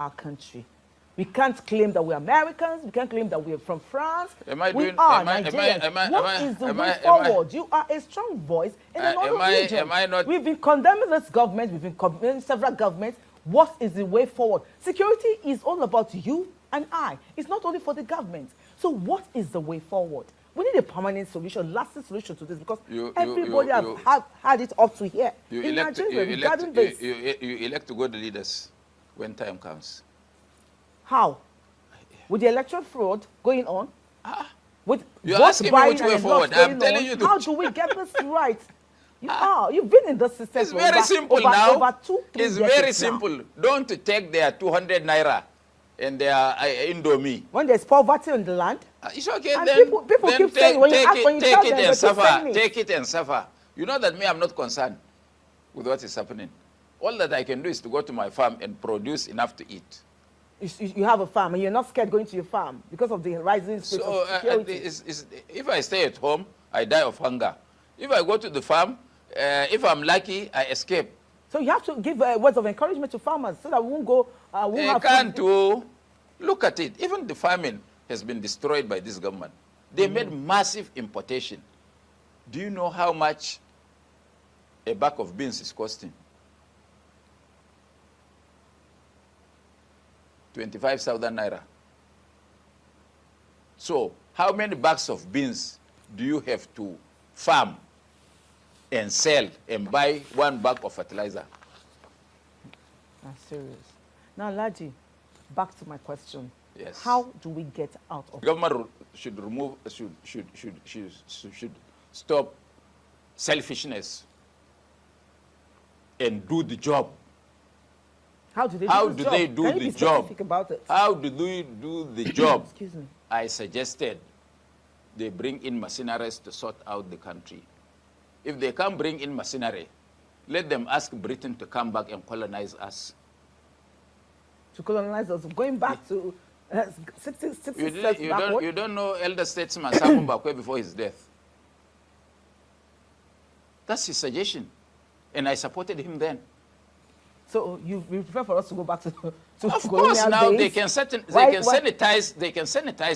our country. We can't claim that we're Americans. We can't claim that we're from France. Am I we doing, are am I, Nigerians. What is the way am forward? You are a strong voice in the northern region. am I not? We've been condemning this government. We've been condemning several governments. What is the way forward? Security is all about you and I. It's not only for the government. So what is the way forward? We need a permanent solution, lasting solution to this, because everybody has had it up to here. You in elect, Nigeria, you, regarding elect, this. you elect good leaders when time comes. How? With the electoral fraud going on? With You're asking me which way forward. I'm telling you. How do we get this right? You've been in the system it's very simple over now. Over 2-3 it's decades very now. simple. Don't take their 200 naira and their Indomie. When there's poverty in the land, it's okay. and Then people then keep saying, when you ask, when you take tell it them, and they suffer. keep Take it and suffer. You know that me, I'm not concerned with what is happening. All that I can do is to go to my farm and produce enough to eat. You have a farm and you're not scared going to your farm because of the rising state of security. If I stay at home, I die of hunger. If I go to the farm, if I'm lucky, I escape. So you have to give words of encouragement to farmers so that we won't go. They can't do. Look at it. Even the farming has been destroyed by this government. They made massive importation. Do you know how much a bag of beans is costing? 25,000 naira. So, how many bags of beans do you have to farm and sell and buy one bag of fertilizer? That's serious. Now, Laji, back to my question. Yes. How do we get out of Government should stop selfishness and do the job. How do they do the job? About it? How do they do the job? Excuse me. I suggested they bring in mercenaries to sort out the country. If they can't bring in mercenary, let them ask Britain to come back and colonize us. To colonize us, going back to 60 steps backward? You don't know elder statesman Samu Mbakwe before his death. That's his suggestion. And I supported him then. So you prefer for us to go back to of course, now they can sanitize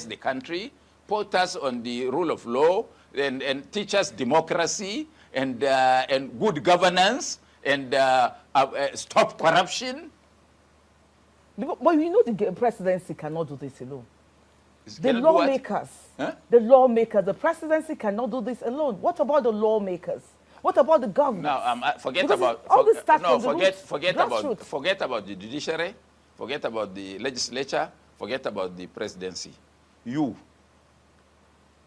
the country, put us on the rule of law, and teach us democracy and good governance and stop corruption. But you know the presidency cannot do this alone. The presidency cannot do this alone. What about the lawmakers? What about the government? Now, forget because about all this stuff. No, forget about the judiciary, forget about the legislature, forget about the presidency. You,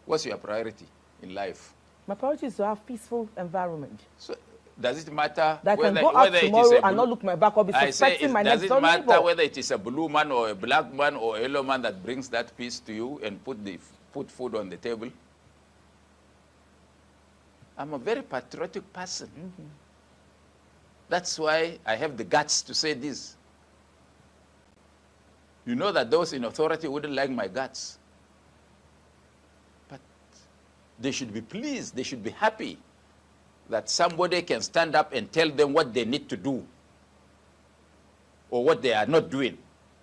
what's your priority in life? My priority is to have peaceful environment. So, does it matter that I can go out tomorrow and not look my back or be suspecting my next door neighbor? Does it matter whether it is a blue man or a black man or a yellow man that brings that peace to you and put food on the table? I'm a very patriotic person. That's why I have the guts to say this. You know that those in authority wouldn't like my guts. But they should be pleased, they should be happy that somebody can stand up and tell them what they need to do or what they are not doing,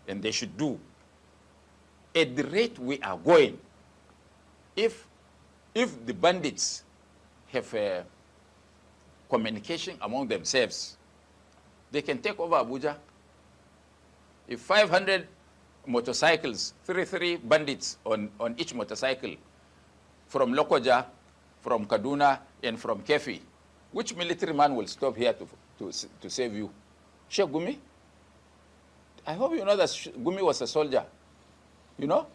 and they should do. At the rate we are going, if the bandits have a communication among themselves, they can take over Abuja. If 500 motorcycles, 33 bandits on each motorcycle, from Lokoja, from Kaduna, and from Kefi, which military man will stop here to save you? Sheikh Gumi? I hope you know that Gumi was a soldier. You know?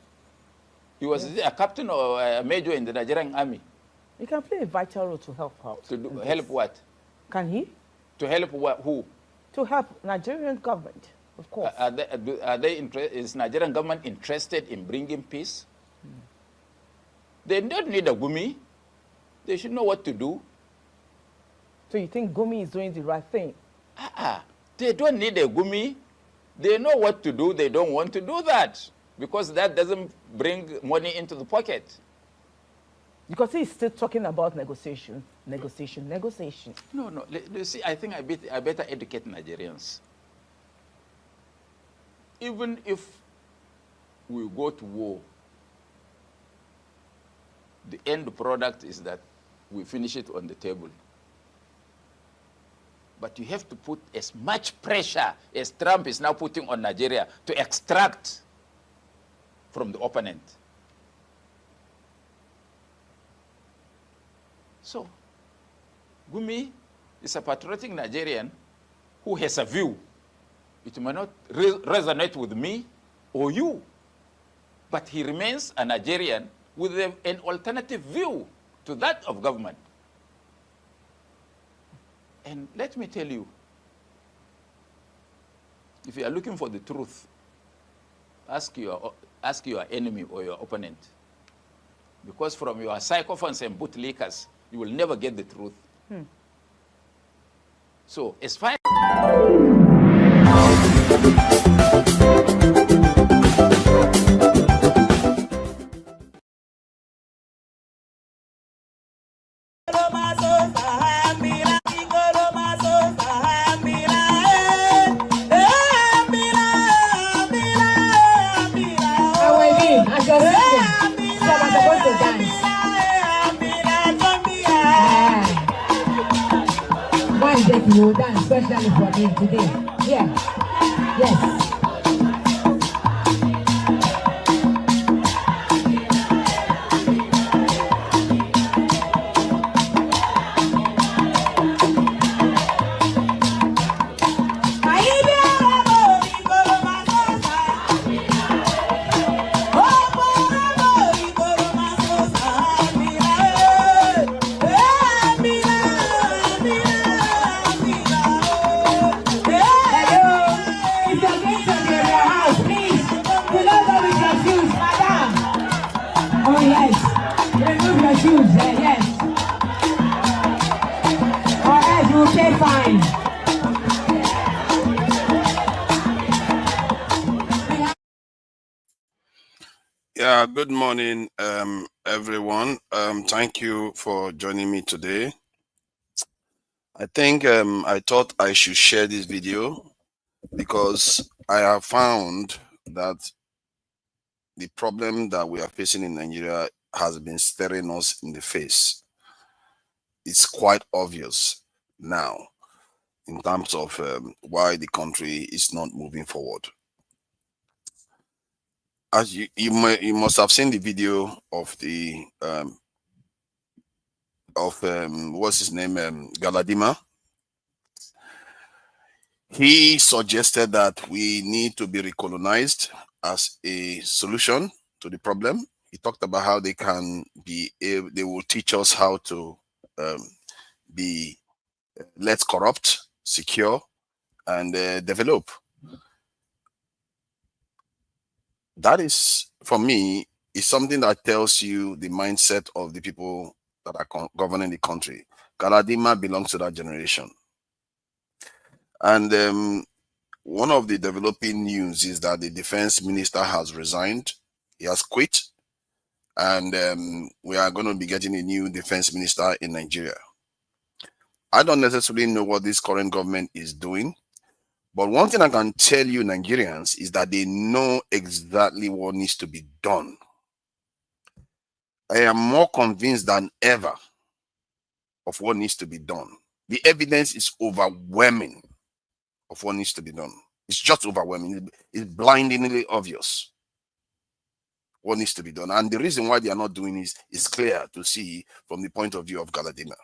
He was a captain or a major in the Nigerian army. He can play a vital role to help out. To help what? Can he? To help what? Who? To help Nigerian government, of course. Is Nigerian government interested in bringing peace? They don't need a Gumi. They should know what to do. So you think Gumi is doing the right thing? They don't need a Gumi. They know what to do. They don't want to do that because that doesn't bring money into the pocket. Because he's still talking about negotiation. No. You see, I think I better educate Nigerians. even if we go to war, the end product is that we finish it on the table. But you have to put as much pressure as Trump is now putting on Nigeria to extract from the opponent. So, Gumi is a patriotic Nigerian who has a view. It may not resonate with me or you, but he remains a Nigerian with an alternative view to that of government. And let me tell you, if you are looking for the truth, ask your enemy or your opponent. Because from your sycophants and bootlickers, you will never get the truth. So, as far you will dance especially for me today. Yeah. Yes. Yeah, good morning, everyone. Thank you for joining me today. I think I thought I should share this video because I have found that the problem that we are facing in Nigeria has been staring us in the face. It's quite obvious now in terms of why the country is not moving forward. As you must have seen the video of the what's his name, Galadima. He suggested that we need to be recolonized as a solution to the problem. He talked about how they will teach us how to be less corrupt, secure, and develop. That is, for me, is something that tells you the mindset of the people that are governing the country. Galadima belongs to that generation. And one of the developing news is that the defense minister has resigned. He has quit. And we are going to be getting a new defense minister in Nigeria. I don't necessarily know what this current government is doing. But one thing I can tell you, Nigerians, is that they know exactly what needs to be done. I am more convinced than ever of what needs to be done. The evidence is overwhelming of what needs to be done. It's just overwhelming. It's blindingly obvious what needs to be done. And the reason why they are not doing this is clear to see from the point of view of Galadima.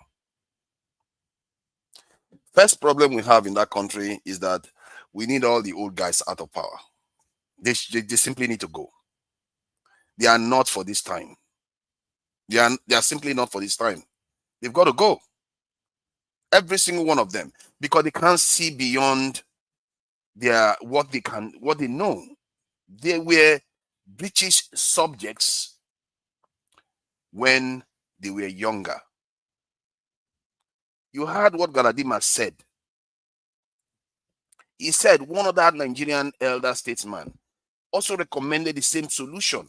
First problem we have in that country is that we need all the old guys out of power. They simply need to go. They are not for this time. They are simply not for this time. They've got to go. Every single one of them, because they can't see beyond what they know. They were British subjects when they were younger. You heard what Galadima said. He said one other Nigerian elder statesman also recommended the same solution.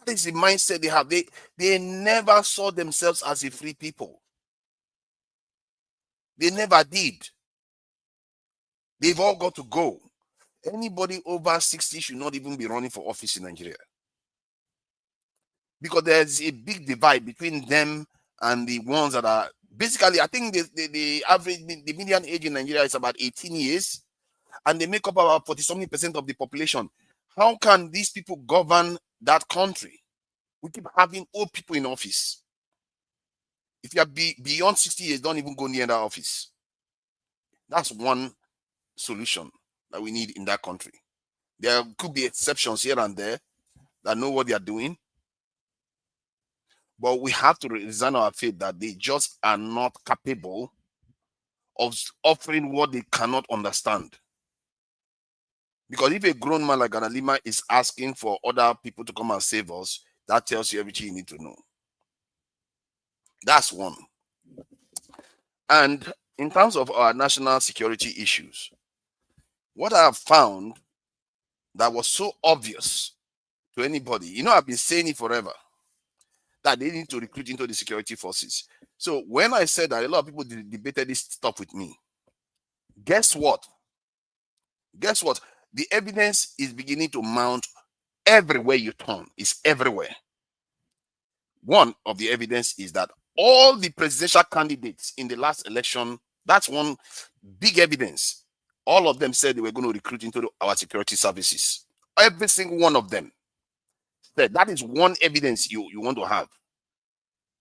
That is the mindset they have. They never saw themselves as a free people. They never did. They've all got to go. Anybody over 60 should not even be running for office in Nigeria. Because there's a big divide between them and the ones that are basically, I think the average, the median age in Nigeria is about 18 years, and they make up about 40-something% of the population. How can these people govern that country? We keep having old people in office. If you are beyond 60 years, don't even go near that office. That's one solution that we need in that country. There could be exceptions here and there that know what they are doing, but we have to resign our faith that they just are not capable of offering what they cannot understand. Because if a grown man like Galadima is asking for other people to come and save us, that tells you everything you need to know. That's one. And in terms of our national security issues, what I have found that was so obvious to anybody, I've been saying it forever, that they need to recruit into the security forces. So when I said that, a lot of people debated this stuff with me. Guess what? The evidence is beginning to mount everywhere you turn. It's everywhere. One of the evidence is that all the presidential candidates in the last election, that's one big evidence. All of them said they were going to recruit into our security services. Every single one of them said that is one evidence you want to have.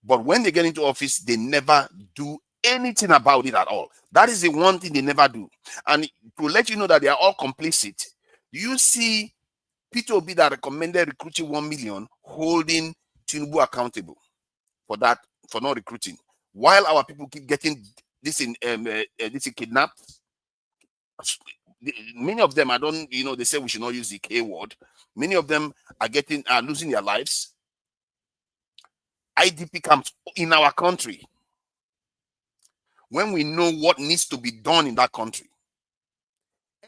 But when they get into office, they never do anything about it at all. That is the one thing they never do. And to let you know that they are all complicit, you see Peter Obi that recommended recruiting 1 million holding Tinubu accountable for that, for not recruiting, while our people keep getting this kidnapped. Many of them, they say we should not use the K word. Many of them are losing their lives. IDP camps in our country, when we know what needs to be done in that country.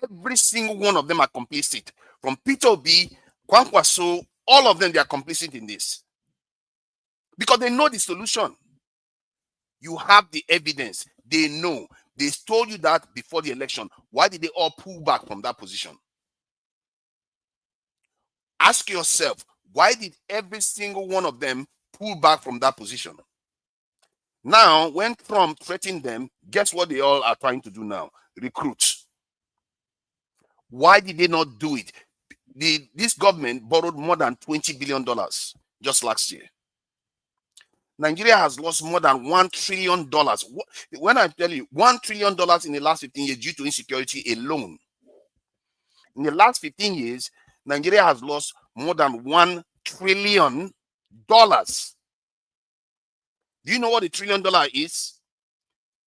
Every single one of them are complicit. From Peter Obi, Kwankwaso, all of them, they are complicit in this. Because they know the solution. You have the evidence. They know. They told you that before the election. Why did they all pull back from that position? Ask yourself, why did every single one of them pull back from that position? Now, when Trump threatened them, guess what they all are trying to do now? Recruit. Why did they not do it? This government borrowed more than $20 billion just last year. Nigeria has lost more than $1 trillion. When I tell you $1 trillion in the last 15 years due to insecurity alone, in the last 15 years, Nigeria has lost more than $1 trillion. Do you know what $1 trillion is?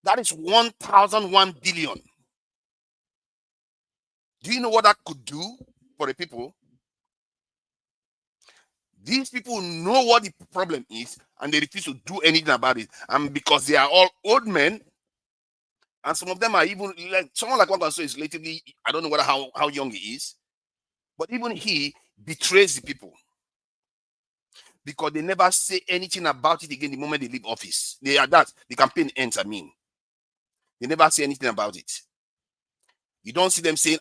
That is 1,001 billion. Do you know what that could do for the people? These people know what the problem is, and they refuse to do anything about it. And because they are all old men, and some of them are even like someone like Kwankwaso is relatively, I don't know how young he is, but even he betrays the people because they never say anything about it again the moment they leave office. The campaign ends. They never say anything about it. You don't see them saying,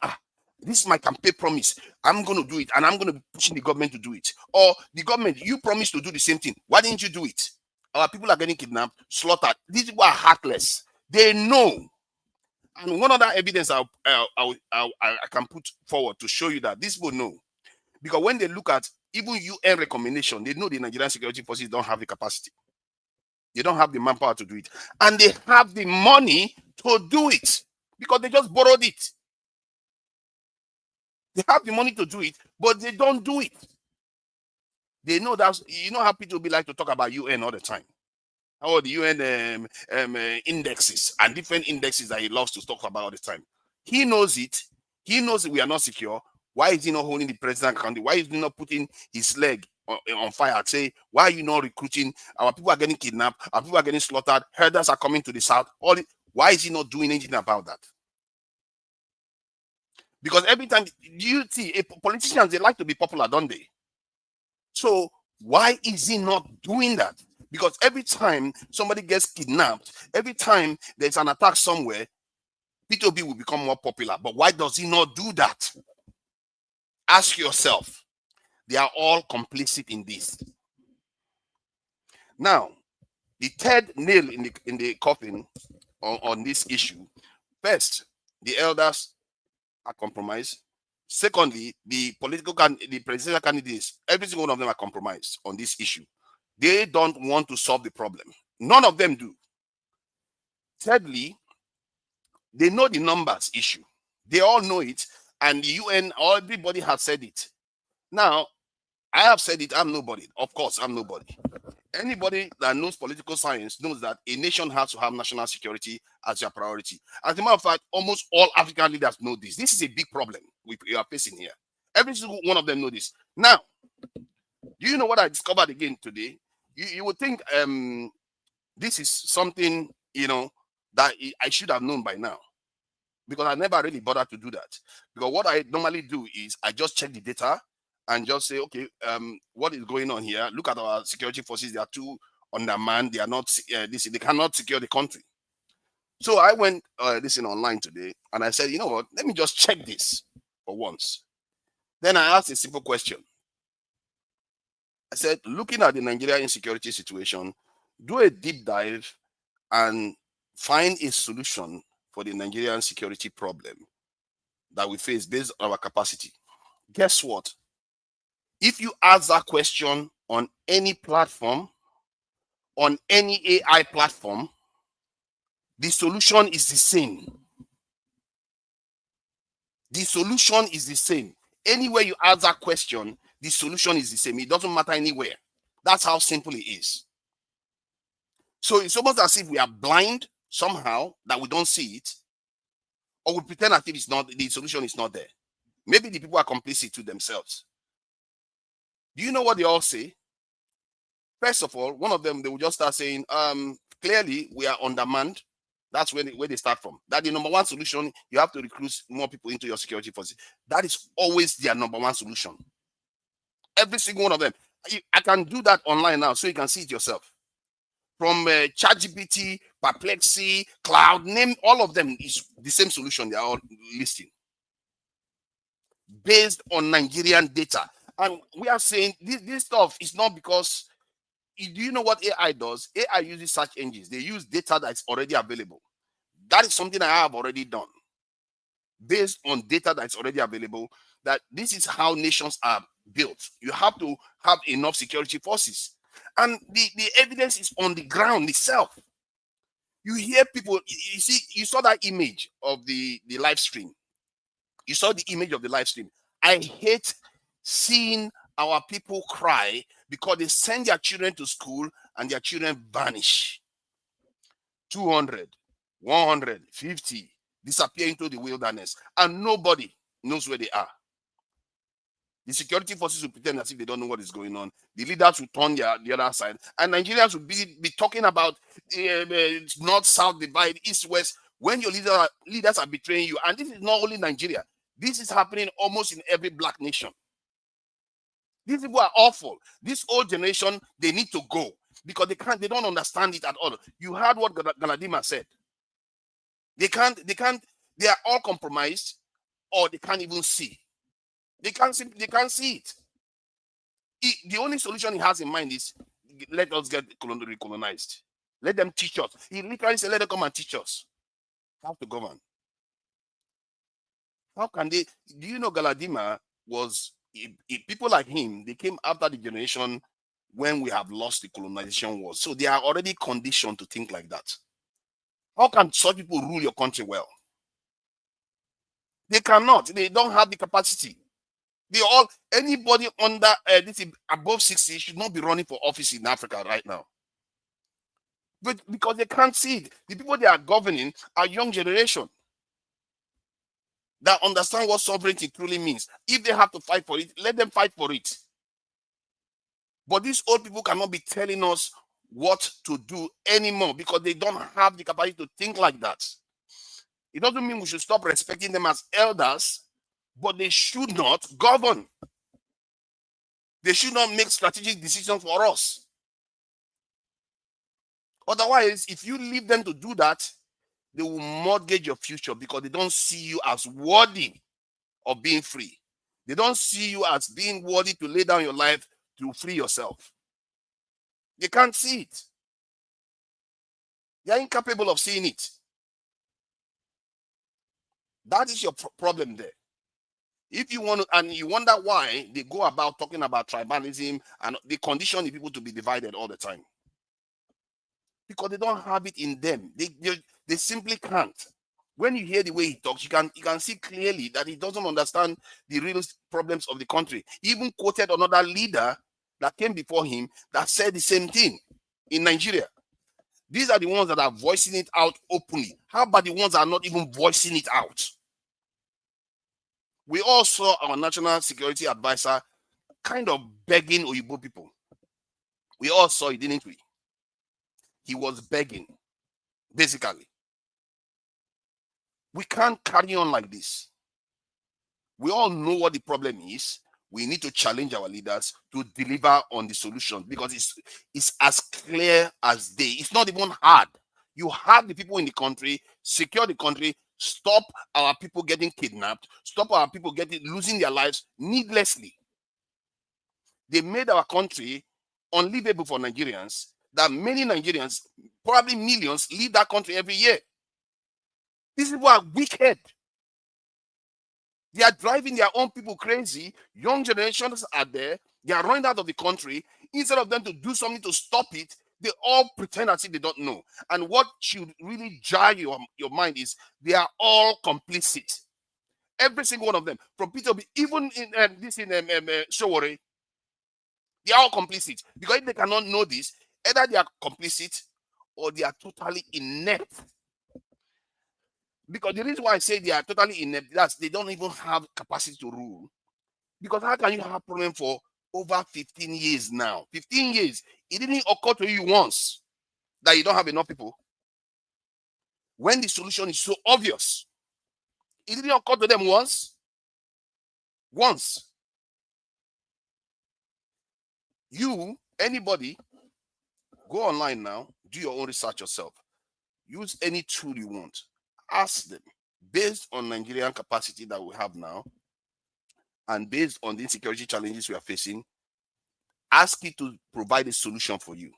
this is my campaign promise. I'm going to do it, and I'm going to be pushing the government to do it. Or the government, you promised to do the same thing. Why didn't you do it? Our people are getting kidnapped, slaughtered. These people are heartless. They know. And one other evidence I can put forward to show you that these people know. Because when they look at even UN recommendation, they know the Nigerian security forces don't have the capacity. They don't have the manpower to do it. And they have the money to do it because they just borrowed it. They have the money to do it, but they don't do it. They know that, how people be like to talk about UN all the time. How the UN indexes and different indexes that he loves to talk about all the time. He knows it. He knows that we are not secure. Why is he not holding the president accountable? Why is he not putting his leg on fire? Say, why are you not recruiting? Our people are getting kidnapped. Our people are getting slaughtered. Herders are coming to the south. Why is he not doing anything about that? Because every time you see politicians, they like to be popular, don't they? So why is he not doing that? Because every time somebody gets kidnapped, every time there's an attack somewhere, P2B will become more popular. But why does he not do that? ask yourself, they are all complicit in this. Now, the third nail in the coffin on this issue, first, the elders are compromised. Secondly, the presidential candidates, every single one of them are compromised on this issue. They don't want to solve the problem. None of them do. Thirdly, they know the numbers issue. They all know it, and the UN, everybody has said it. Now, I have said it, I'm nobody. Of course, I'm nobody. Anybody that knows political science knows that a nation has to have national security as their priority. As a matter of fact, almost all African leaders know this. This is a big problem we are facing here. Every single one of them know this. Now, do you know what I discovered again today? You would think this is something, that I should have known by now, because I never really bothered to do that. Because what I normally do is I just check the data and just say, okay, what is going on here? Look at our security forces. They are too undermanned. They are not, they cannot secure the country. So I went online today and I said, you know what? Let me just check this for once. Then I asked a simple question. I said, looking at the Nigeria insecurity situation, do a deep dive and find a solution for the Nigerian security problem that we face based on our capacity. Guess what? If you ask that question on any platform, on any AI platform, the solution is the same. The solution is the same. Anywhere you ask that question, the solution is the same. It doesn't matter anywhere. That's how simple it is. So it's almost as if we are blind somehow, that we don't see it, or we pretend as if it's not, the solution is not there. Maybe the people are complicit to themselves. Do you know what they all say? First of all, one of them, they will just start saying, clearly we are undermanned. That's where they start from. That the number one solution, you have to recruit more people into your security forces. That is always their number one solution. Every single one of them. I can do that online now, so you can see it yourself. From ChatGPT, Perplexity, Cloud, name all of them is the same solution they are all listing, based on Nigerian data. And we are saying this stuff is not because, do you know what AI does? AI uses search engines. They use data that's already available. That is something I have already done. Based on data that's already available, that this is how nations are built. You have to have enough security forces. And the evidence is on the ground itself. You hear people, you see, you saw that image of the live stream. You saw the image of the live stream. I hate seeing our people cry because they send their children to school and their children vanish. 200, 150 disappear into the wilderness and nobody knows where they are. The security forces will pretend as if they don't know what is going on. The leaders will turn the other side, and Nigerians will be talking about north-south divide, east-west, when your leaders are betraying you. And this is not only Nigeria. This is happening almost in every black nation. These people are awful. This old generation, they need to go because they don't understand it at all. You heard what Galadima said. They are all compromised, or they can't even see. They can't see it. The only solution he has in mind is, let us get recolonized. Let them teach us. He literally said, let them come and teach us how to govern. How can they? Do you know Galadima was, people like him, they came after the generation when we have lost the colonization wars. So they are already conditioned to think like that. How can such people rule your country well? They cannot. They don't have the capacity. Anybody under above 60 should not be running for office in Africa right now. But because they can't see it. The people they are governing are young generation that understand what sovereignty truly means. If they have to fight for it, let them fight for it. But these old people cannot be telling us what to do anymore because they don't have the capacity to think like that. It doesn't mean we should stop respecting them as elders, but they should not govern. They should not make strategic decisions for us. Otherwise, if you leave them to do that, they will mortgage your future because they don't see you as worthy of being free. They don't see you as being worthy to lay down your life to free yourself. They can't see it. They are incapable of seeing it. That is your problem there. If you want to, and you wonder why they go about talking about tribalism and they condition the people to be divided all the time. Because they don't have it in them. They simply can't. When you hear the way he talks, you can see clearly that he doesn't understand the real problems of the country. He even quoted another leader that came before him that said the same thing in Nigeria. These are the ones that are voicing it out openly. How about the ones that are not even voicing it out? We all saw our national security advisor kind of begging Oyibo people. We all saw it, didn't we? He was begging, basically. We can't carry on like this. We all know what the problem is. We need to challenge our leaders to deliver on the solution because it's as clear as day. It's not even hard. You have the people in the country, secure the country, stop our people getting kidnapped, stop our people losing their lives needlessly. They made our country unlivable for Nigerians, that many Nigerians, probably millions, leave that country every year. These people are wicked. They are driving their own people crazy. Young generations are there. They are running out of the country. Instead of them to do something to stop it, they all pretend as if they don't know. And what should really jar your mind is they are all complicit. Every single one of them. From Peter, even in Showore, they are all complicit. Because if they cannot know this, either they are complicit or they are totally inept. Because the reason why I say they are totally inept, that's they don't even have capacity to rule. Because how can you have a problem for over 15 years now? 15 years. It didn't occur to you once that you don't have enough people. When the solution is so obvious. It didn't occur to them once. Once. You, anybody, go online now, do your own research yourself. Use any tool you want. Ask them, based on Nigerian capacity that we have now, and based on the insecurity challenges we are facing, ask it to provide a solution for you.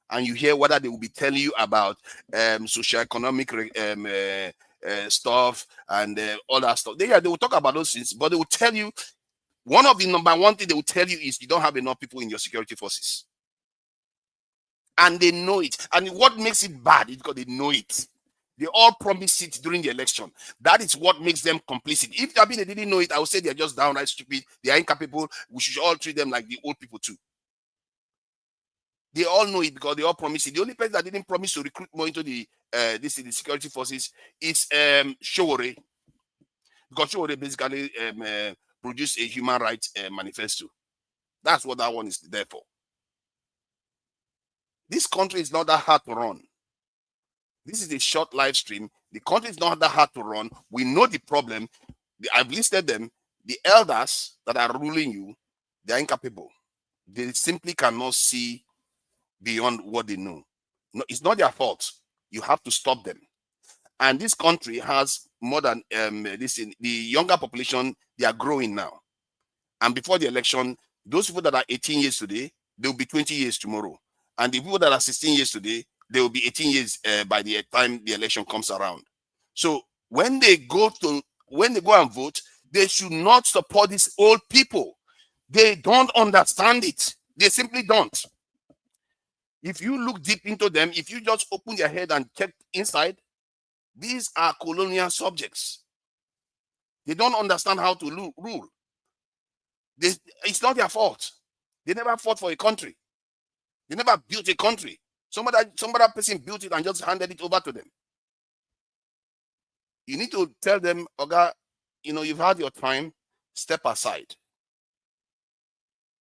And you hear whether they will be telling you about socio-economic stuff and all that stuff. They will talk about those things, but they will tell you, one of the number one thing they will tell you is you don't have enough people in your security forces. And they know it. And what makes it bad is because they know it. They all promised it during the election. That is what makes them complicit. If they didn't know it, I would say they're just downright stupid. They are incapable. We should all treat them like the old people too. They all know it because they all promised it. The only person that didn't promise to recruit more into the security forces is Showore. Because Showore basically produced a human rights manifesto. That's what that one is there for. This country is not that hard to run. This is a short live stream. The country is not that hard to run. We know the problem. I've listed them. The elders that are ruling you, they are incapable. They simply cannot see beyond what they know. No, it's not their fault. You have to stop them. And this country has more than the younger population, they are growing now. And before the election, those people that are 18 years today, they will be 20 years tomorrow. And the people that are 16 years today, they will be 18 years by the time the election comes around. So when they go and vote, they should not support these old people. They don't understand it. They simply don't. If you look deep into them, if you just open your head and check inside, these are colonial subjects. They don't understand how to rule. It's not their fault. They never fought for a country. They never built a country. Some other person built it and just handed it over to them. You need to tell them, Oga, you've had your time, step aside.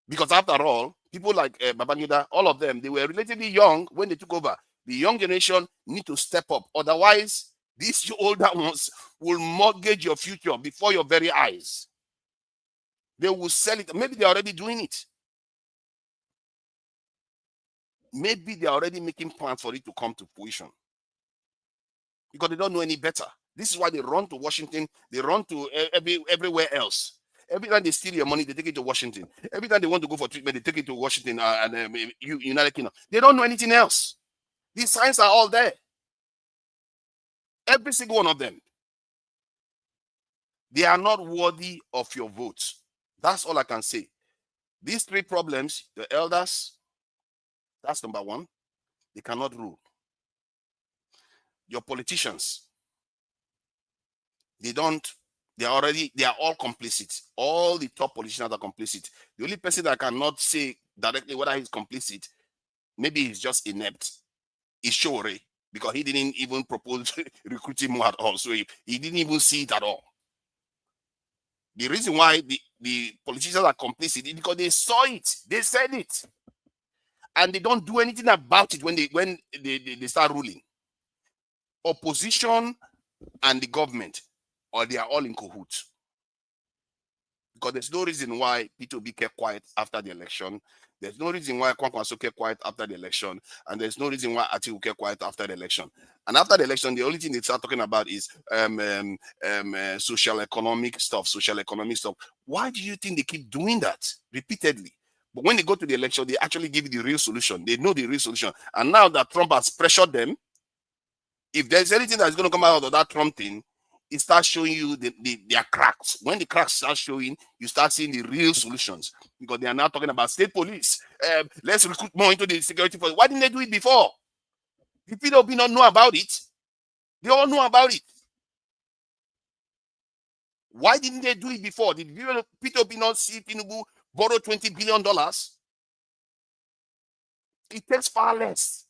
Because after all, people like Babangida, all of them, they were relatively young when they took over. The young generation need to step up. Otherwise, these older ones will mortgage your future before your very eyes. They will sell it. Maybe they're already doing it. Maybe they're already making plans for it to come to fruition. Because they don't know any better. This is why they run to Washington. They run to everywhere else. Every time they steal your money, they take it to Washington. Every time they want to go for treatment, they take it to Washington and United Kingdom. They don't know anything else. These signs are all there. Every single one of them. They are not worthy of your vote. That's all I can say. These three problems, the elders, that's number one. They cannot rule. Your politicians, they are all complicit. All the top politicians are complicit. The only person that cannot say directly whether he's complicit, maybe he's just inept, is Shore, because he didn't even propose recruiting more at all. So he didn't even see it at all. The reason why the politicians are complicit is because they saw it, they said it, and they don't do anything about it when they start ruling. Opposition and the government, or they are all in cahoots. Because there's no reason why P2B kept quiet after the election. There's no reason why Kwankwaso kept quiet after the election. And there's no reason why Atiku kept quiet after the election. And after the election, the only thing they start talking about is social economic stuff. Why do you think they keep doing that repeatedly? But when they go to the election, they actually give you the real solution. They know the real solution. And now that Trump has pressured them, if there's anything that's going to come out of that Trump thing, it starts showing you their cracks. When the cracks start showing, you start seeing the real solutions, because they are now talking about state police. Let's recruit more into the security force. Why didn't they do it before? Did people not know about it? They all know about it. Why didn't they do it before? Did Peter Obi not see Tinubu borrow $20 billion? It takes far less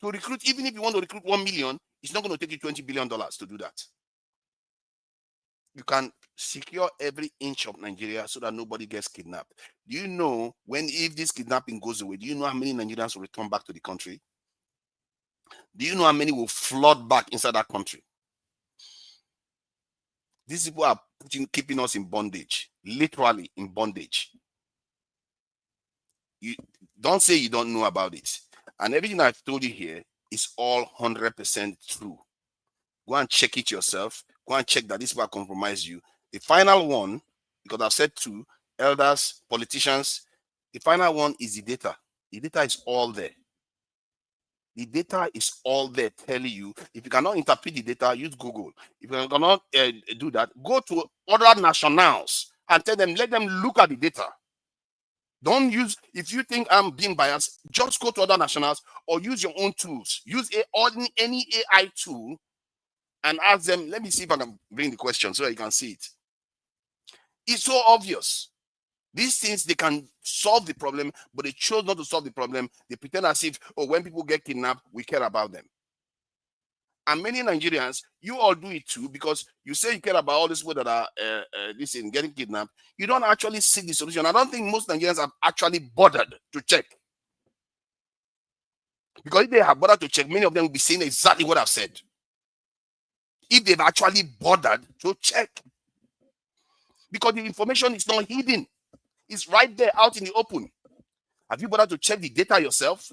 to recruit. Even if you want to recruit 1 million, it's not going to take you $20 billion to do that. You can secure every inch of Nigeria so that nobody gets kidnapped. Do you know if this kidnapping goes away, do you know how many Nigerians will return back to the country? Do you know how many will flood back inside that country? These people are keeping us in bondage, literally in bondage. You don't say you don't know about it. And everything I've told you here is all 100% true. Go and check it yourself. Go and check that this will compromise you. The final one, because I've said two, elders, politicians, the final one is the data. The data is all there. The data is all there telling you. If you cannot interpret the data, use Google. If you cannot do that, go to other nationals and tell them, let them look at the data. Don't use, if you think I'm being biased, just go to other nationals or use your own tools. Use any AI tool and ask them. Let me see if I can bring the question so you can see it. It's so obvious. These things, they can solve the problem, but they chose not to solve the problem. They pretend as if, when people get kidnapped, we care about them. And many Nigerians, you all do it too, because you say you care about all these people that are getting kidnapped. You don't actually see the solution. I don't think most Nigerians have actually bothered to check. Because if they have bothered to check, many of them will be saying exactly what I've said. If they've actually bothered to check. Because the information is not hidden. It's right there out in the open. Have you bothered to check the data yourself?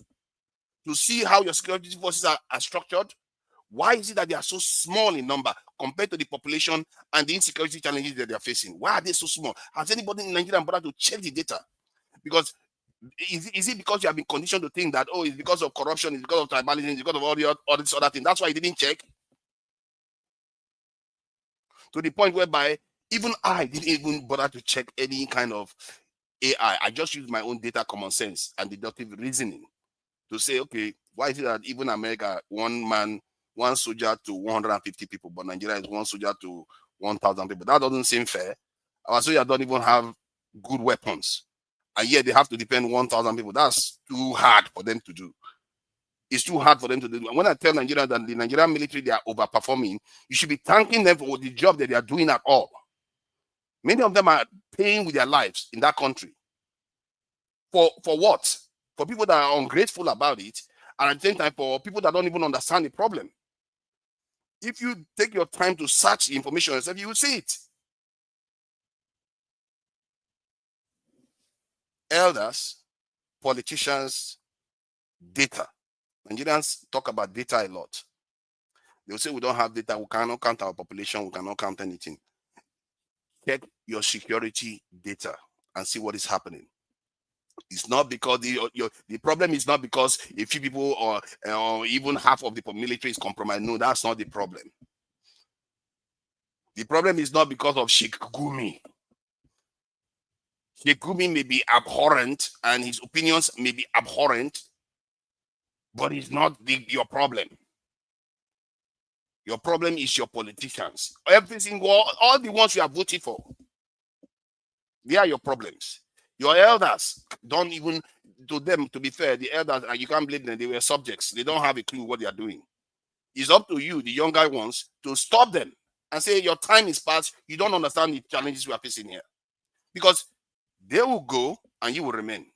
To see how your security forces are structured? Why is it that they are so small in number compared to the population and the insecurity challenges that they are facing? Why are they so small? Has anybody in Nigeria bothered to check the data? Because is it because you have been conditioned to think that, it's because of corruption, it's because of tribalism, it's because of all this other thing? That's why you didn't check? To the point whereby even I didn't even bother to check any kind of AI. I just used my own data, common sense, and deductive reasoning to say, okay, why is it that even America, one soldier to 150 people, but Nigeria is one soldier to 1,000 people? That doesn't seem fair. Our soldiers don't even have good weapons, and yet they have to depend 1,000 people. That's too hard for them to do. It's too hard for them to do. And when I tell Nigerians that the Nigerian military, they are overperforming, you should be thanking them for the job that they are doing at all. Many of them are paying with their lives in that country. For what? For people that are ungrateful about it, and at the same time for people that don't even understand the problem. If you take your time to search the information yourself, you will see it. Elders, politicians, data. Nigerians talk about data a lot. They'll say we don't have data, we cannot count our population, we cannot count anything. check your security data and see what is happening. It's not because the problem is not because a few people or even half of the military is compromised. No, that's not the problem. The problem is not because of Sheikh Gumi. Sheikh Gumi may be abhorrent and his opinions may be abhorrent, but it's not your problem. Your problem is your politicians. All the ones you have voted for, they are your problems. Your elders don't even, to them, to be fair, the elders, you can't blame them, they were subjects. They don't have a clue what they are doing. It's up to you, the younger ones, to stop them and say, your time is past. You don't understand the challenges we are facing here. Because they will go and you will remain.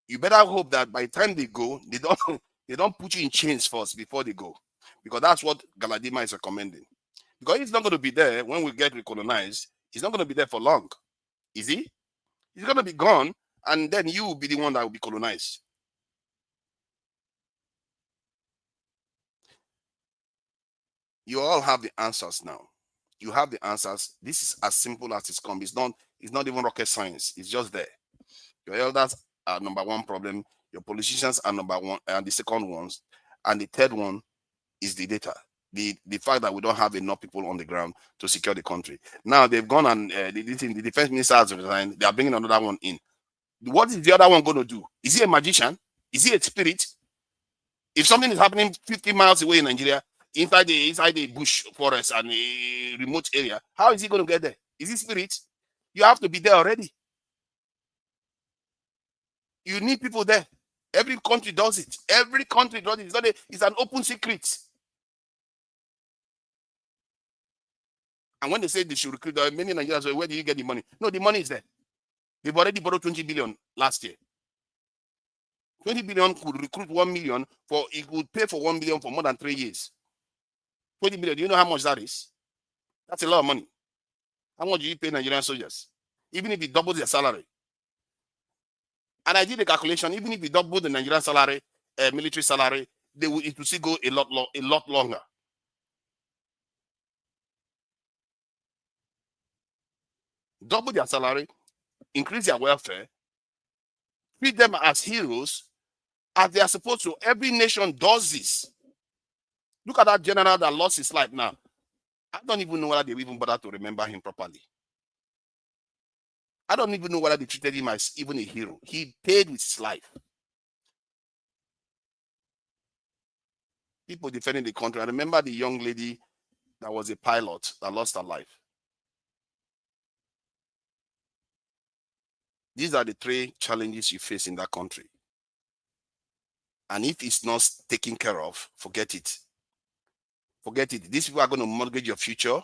You better hope that by the time they go, they don't put you in chains first before they go. Because that's what Galadima is recommending. Because he's not going to be there when we get recolonized. He's not going to be there for long. Is he? He's going to be gone, and then you will be the one that will be colonized. You all have the answers now. You have the answers. This is as simple as it's come. It's not even rocket science. It's just there. Your elders are number one problem. Your politicians are number one, and the second ones. And the third one is the data. The fact that we don't have enough people on the ground to secure the country. Now they've gone and the defense minister has resigned. They are bringing another one in. What is the other one going to do? Is he a magician? Is he a spirit? If something is happening 50 miles away in Nigeria, inside the bush forest and a remote area, how is he going to get there? Is he spirit? You have to be there already. You need people there. Every country does it. Every country does it. It's an open secret. And when they say they should recruit, many Nigerians say, where do you get the money? No, the money is there. They've already borrowed 20 billion last year. 20 billion could recruit 1 million it would pay for 1 million for more than 3 years. 20 billion, do you know how much that is? That's a lot of money. How much do you pay Nigerian soldiers? Even if you double their salary. And I did a calculation, even if you double the Nigerian salary, military salary, it will still go a lot longer. Double their salary, increase their welfare, treat them as heroes, as they are supposed to. Every nation does this. Look at that general that lost his life now. I don't even know whether they even bother to remember him properly. I don't even know whether they treated him as even a hero. He paid with his life. People defending the country. I remember the young lady that was a pilot that lost her life. These are the 3 challenges you face in that country. And if it's not taken care of, forget it. Forget it. These people are going to mortgage your future,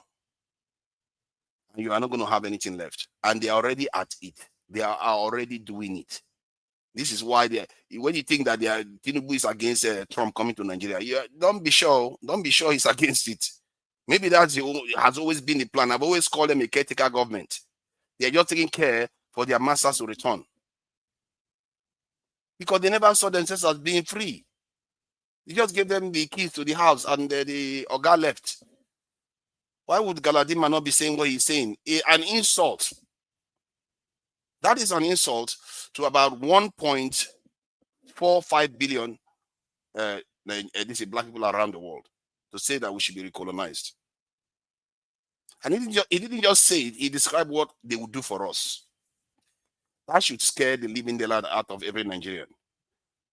and you are not going to have anything left. And they are already at it. They are already doing it. This is why when you think that Tinubu is against Trump coming to Nigeria, don't be sure. Don't be sure he's against it. Maybe that has always been the plan. I've always called them a caretaker government. They are just taking care for their masters to return. Because they never saw themselves as being free. They just gave them the keys to the house and the Oga left. Why would Galadima not be saying what he's saying? An insult. That is an insult to about 1.45 billion black people around the world to say that we should be recolonized. And he didn't just say it, he described what they would do for us. That should scare the living daylight out of every Nigerian.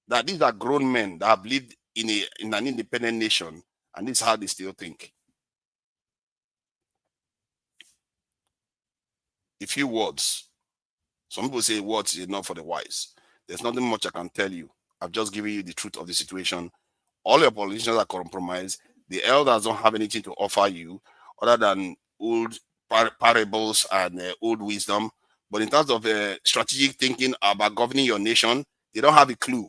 That these are grown men that have lived in an independent nation, and this is how they still think. A few words. Some people say words is enough for the wise. There's nothing much I can tell you. I've just given you the truth of the situation. All your politicians are compromised. The elders don't have anything to offer you other than old parables and old wisdom. But in terms of strategic thinking about governing your nation, they don't have a clue.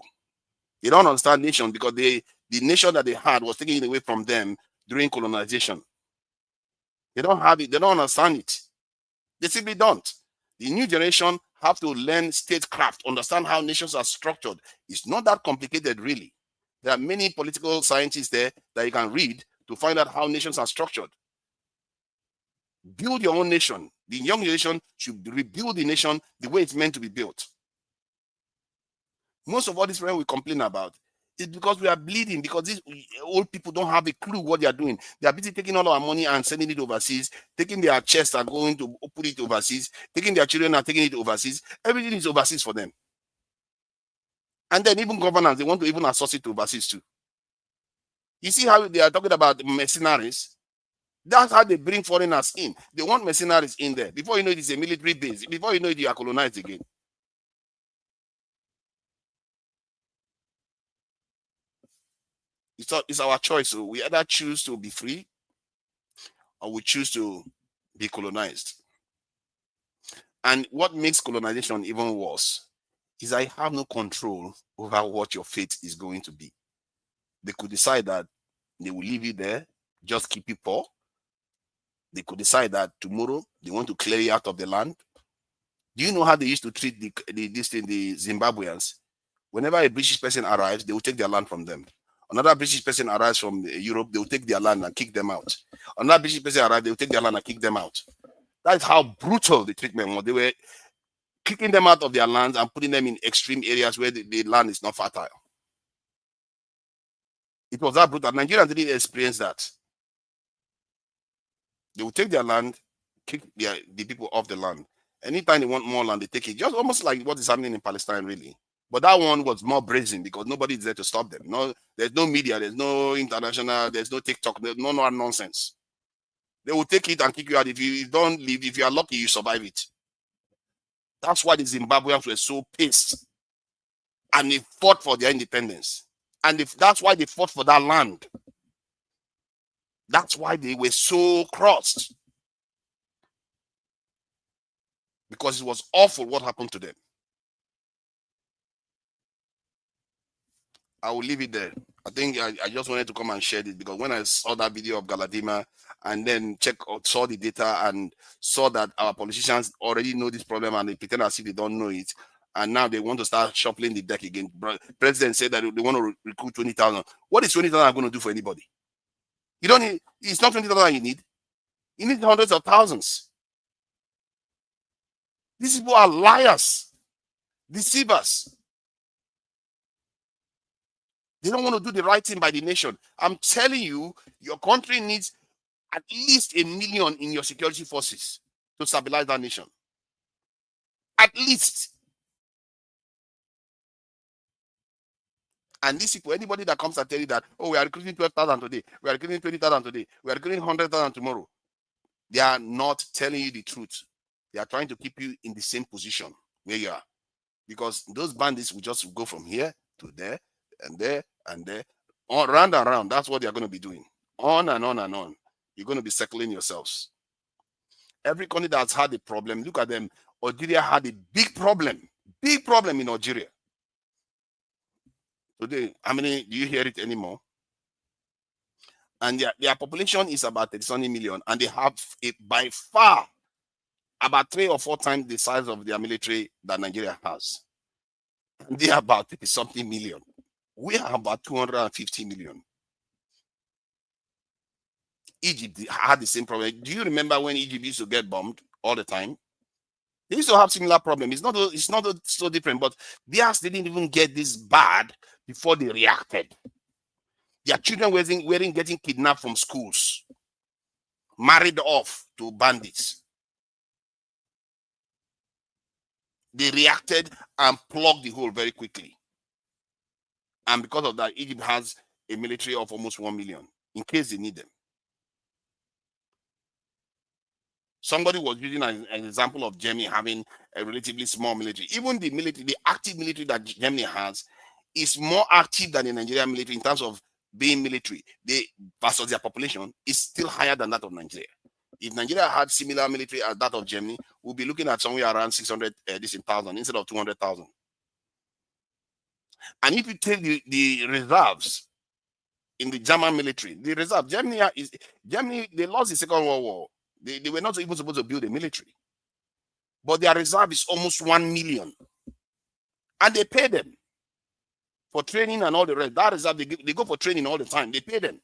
They don't understand nation because the nation that they had was taken away from them during colonization. They don't have it. They don't understand it. They simply don't. The new generation have to learn statecraft, understand how nations are structured. It's not that complicated, really. There are many political scientists there that you can read to find out how nations are structured. Build your own nation. The young nation should rebuild the nation the way it's meant to be built. Most of all this when we complain about is because we are bleeding, because these old people don't have a clue what they are doing. They are busy taking all our money and sending it overseas, taking their chest and going to put it overseas, taking their children and taking it overseas. Everything is overseas for them. And then even governance, they want to even outsource it to overseas too. You see how they are talking about mercenaries? That's how they bring foreigners in. They want mercenaries in there. Before you know it, it's a military base. Before you know it, you are colonized again. It's our choice. So we either choose to be free or we choose to be colonized. And what makes colonization even worse is I have no control over what your fate is going to be. They could decide that they will leave you there, just keep you poor. They could decide that tomorrow they want to clear you out of the land. Do you know how they used to treat the Zimbabweans? Whenever a British person arrives, they will take their land from them. Another British person arrives from Europe, they will take their land and kick them out. Another British person arrives, they will take their land and kick them out. That's how brutal the treatment was. They were kicking them out of their lands and putting them in extreme areas where the land is not fertile. It was that brutal. Nigerians didn't experience that. They will take their land, kick the people off the land. Anytime they want more land, they take it. Just almost like what is happening in Palestine, really. But that one was more brazen because nobody is there to stop them. No, there's no media, there's no international, there's no TikTok, there's no nonsense. They will take it and kick you out. If you don't leave, if you are lucky, you survive it. That's why the Zimbabweans were so pissed. And they fought for their independence. And that's why they fought for that land. That's why they were so crossed. Because it was awful what happened to them. I will leave it there. I think I just wanted to come and share this because when I saw that video of Galadima and then saw the data and saw that our politicians already know this problem and they pretend as if they don't know it, and now they want to start shuffling the deck again. President said that they want to recruit 20,000. What is 20,000 going to do for anybody? You don't need. It's not 20,000 you need. You need hundreds of thousands. These people are liars, deceivers. They don't want to do the right thing by the nation. I'm telling you, your country needs at least 1 million in your security forces to stabilize that nation. At least. And these people, anybody that comes and tell you that, oh, we are recruiting 12,000 today, we are recruiting 20,000 today, we are recruiting 100,000 tomorrow, they are not telling you the truth. They are trying to keep you in the same position where you are. Because those bandits will just go from here to there and there and there, on round and round. That's what they're going to be doing. On and on and on. You're going to be circling yourselves. Every country that's had a problem, look at them. Algeria had a big problem in Algeria. Today, how many do you hear it anymore? And their population is about 30 million, and they have by far about 3 or 4 times the size of their military that Nigeria has. And they are about 30-something million. We are about 250 million. Egypt had the same problem. Do you remember when Egypt used to get bombed all the time? They used to have similar problem. It's not so different, but theirs didn't even get this bad before they reacted. Their children weren't getting kidnapped from schools, married off to bandits. They reacted and plugged the hole very quickly. And because of that, Egypt has a military of almost 1 million in case they need them. Somebody was using an example of Germany having a relatively small military. Even the active military that Germany has is more active than the Nigerian military in terms of being military. Versus their population is still higher than that of Nigeria. If Nigeria had similar military as that of Germany, we'll be looking at somewhere around 600,000 instead of 200,000. And if you take the reserves in the German military, the reserve, Germany, they lost the Second World War. They were not even supposed to build a military. But their reserve is almost 1 million. And they pay them for training and all the rest. That reserve, they go for training all the time. They pay them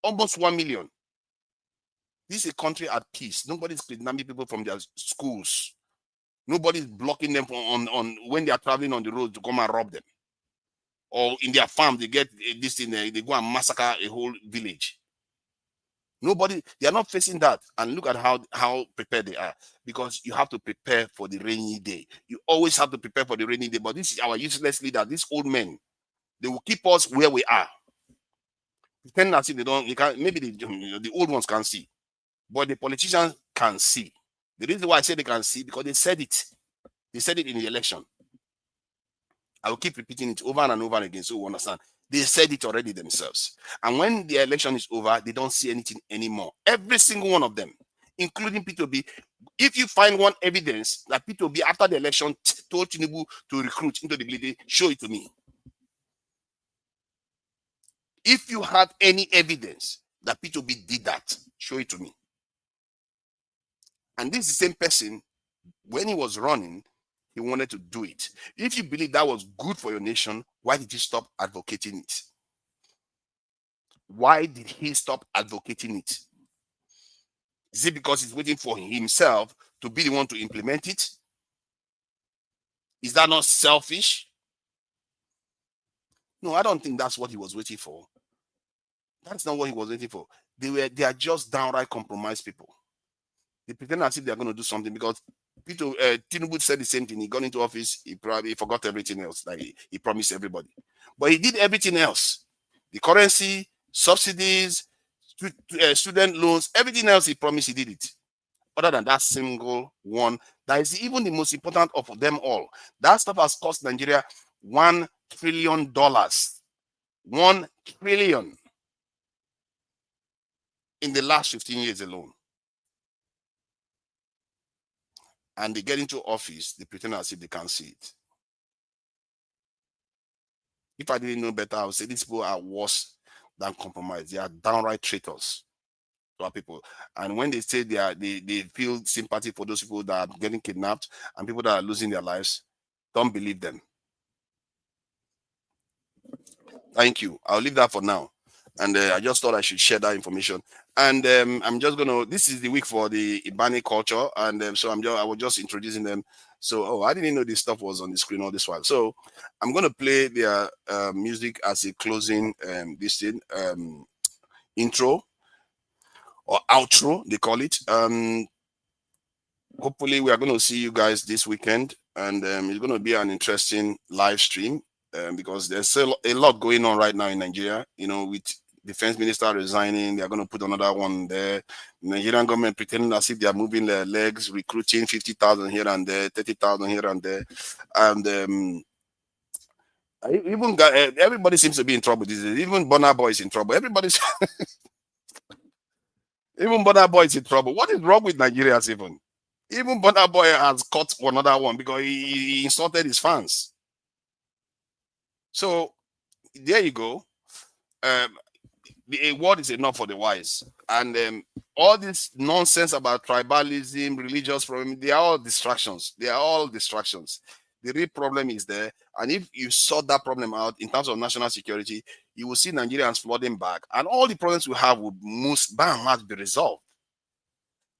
almost 1 million. This is a country at peace. Nobody's kidnapping people from their schools. Nobody's blocking them on when they are traveling on the road to come and rob them. Or in their farm, they get this thing, they go and massacre a whole village. Nobody, they are not facing that. And look at how prepared they are. Because you have to prepare for the rainy day. You always have to prepare for the rainy day. But this is our useless leader, these old men. They will keep us where we are. Pretending as if they don't, maybe the old ones can see. But the politicians can see. The reason why I say they can see, because they said it. They said it in the election. I will keep repeating it over and over again so we understand. They said it already themselves. And when the election is over, they don't see anything anymore. Every single one of them, including P2B. If you find one evidence that P2B, after the election, told Tinubu to recruit into the military, show it to me. If you have any evidence that P2B did that, show it to me. And this is the same person, when he was running, he wanted to do it. If you believe that was good for your nation, why did you stop advocating it? Why did he stop advocating it? Is it because he's waiting for himself to be the one to implement it? Is that not selfish? No, I don't think that's what he was waiting for. That's not what he was waiting for. They are just downright compromised people. They pretend as if they are going to do something because Tinubu said the same thing. He got into office, he probably forgot everything else that he promised everybody. But he did everything else. The currency, subsidies, student loans, everything else he promised, he did it. Other than that single one, that is even the most important of them all. That stuff has cost Nigeria $1 trillion. $1 trillion in the last 15 years alone. And they get into office, they pretend as if they can't see it. If I didn't know better, I would say these people are worse than compromise. They are downright traitors to our people. And when they say they feel sympathy for those people that are getting kidnapped and people that are losing their lives, don't believe them. Thank you. I'll leave that for now. And I just thought I should share that information. And I'm just gonna. This is the week for the Ibani culture, and so I was just introducing them. So, I didn't know this stuff was on the screen all this while. So, I'm gonna play their music as a closing intro or outro, they call it. Hopefully, we are gonna see you guys this weekend, and it's gonna be an interesting live stream because there's a lot going on right now in Nigeria. You know, with defense minister resigning, they are going to put another one there. Nigerian government pretending as if they are moving their legs, recruiting 50,000 here and there, 30,000 here and there, and even everybody seems to be in trouble. Even Burna Boy is in trouble. Everybody's even Burna Boy is in trouble. What is wrong with Nigerians? Even Burna Boy has caught another one because he insulted his fans. So there you go. The word is enough for the wise, and all this nonsense about tribalism, religious problem, they are all distractions. They are all distractions. The real problem is there, and if you sort that problem out in terms of national security, you will see Nigerians flooding back, and all the problems we have will most by and large be resolved.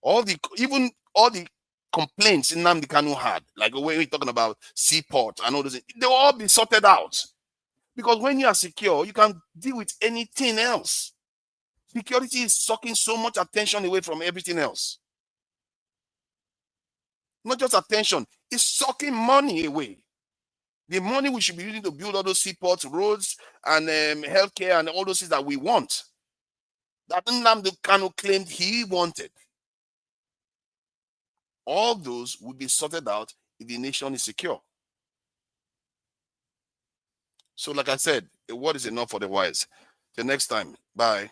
All the complaints in Nnamdi Kanu had, like when we're talking about seaport and all those things, they will all be sorted out. Because when you are secure, you can deal with anything else. Security is sucking so much attention away from everything else. Not just attention, it's sucking money away. The money we should be using to build all those seaports, roads, and healthcare, and all those things that we want. That Nnamdi Kanu claimed he wanted. All those will be sorted out if the nation is secure. So, like I said, a word is enough for the wise. Till next time. Bye.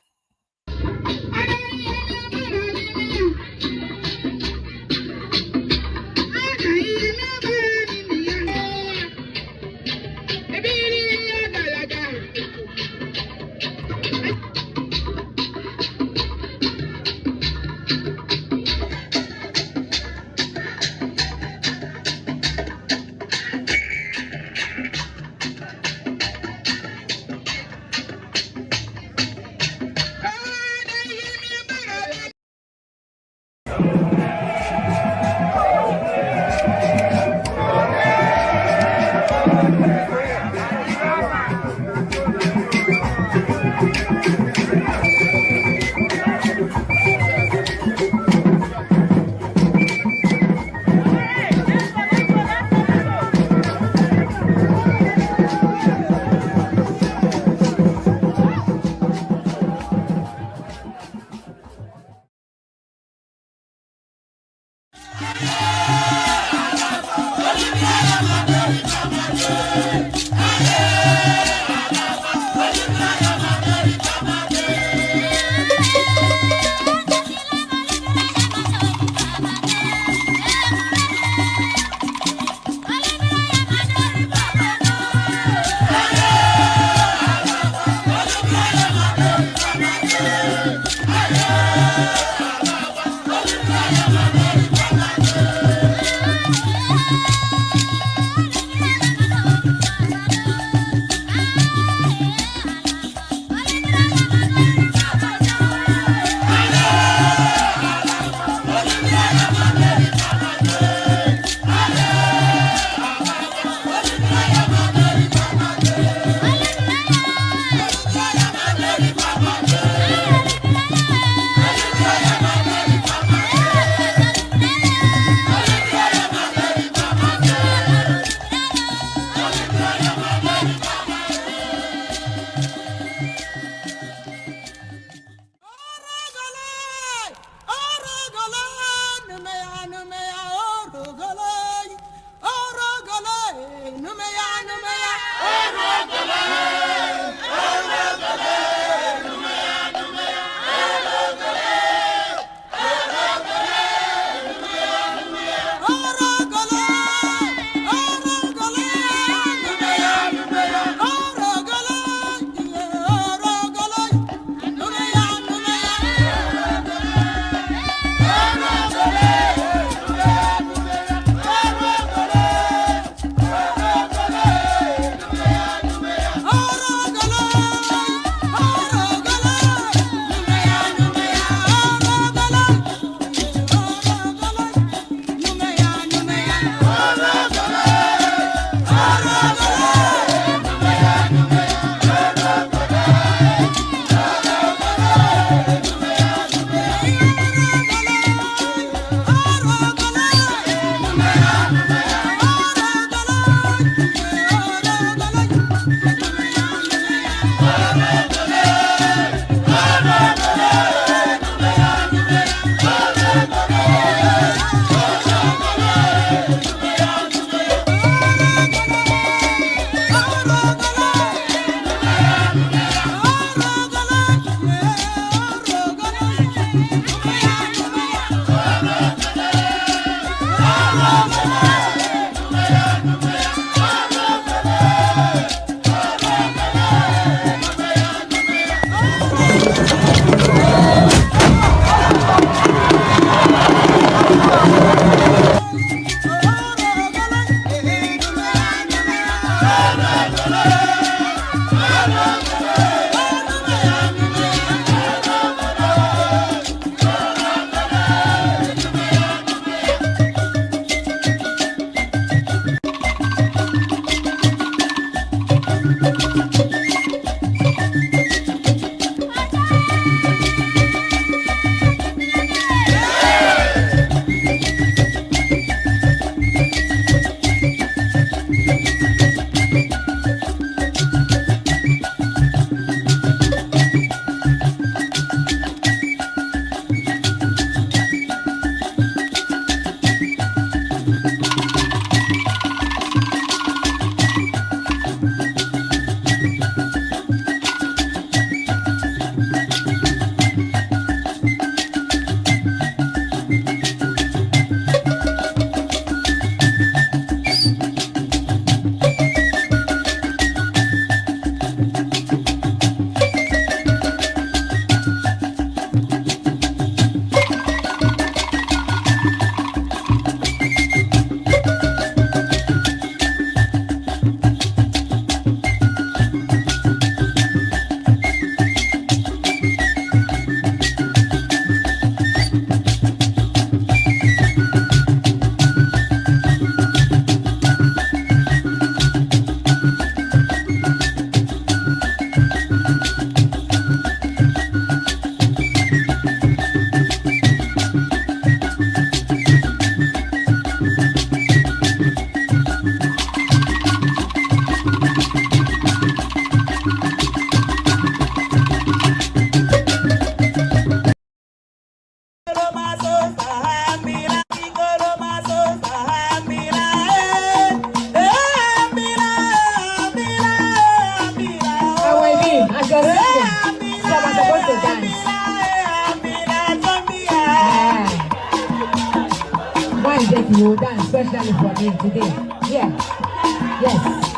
make you dance, especially for me today. Yeah. Yes.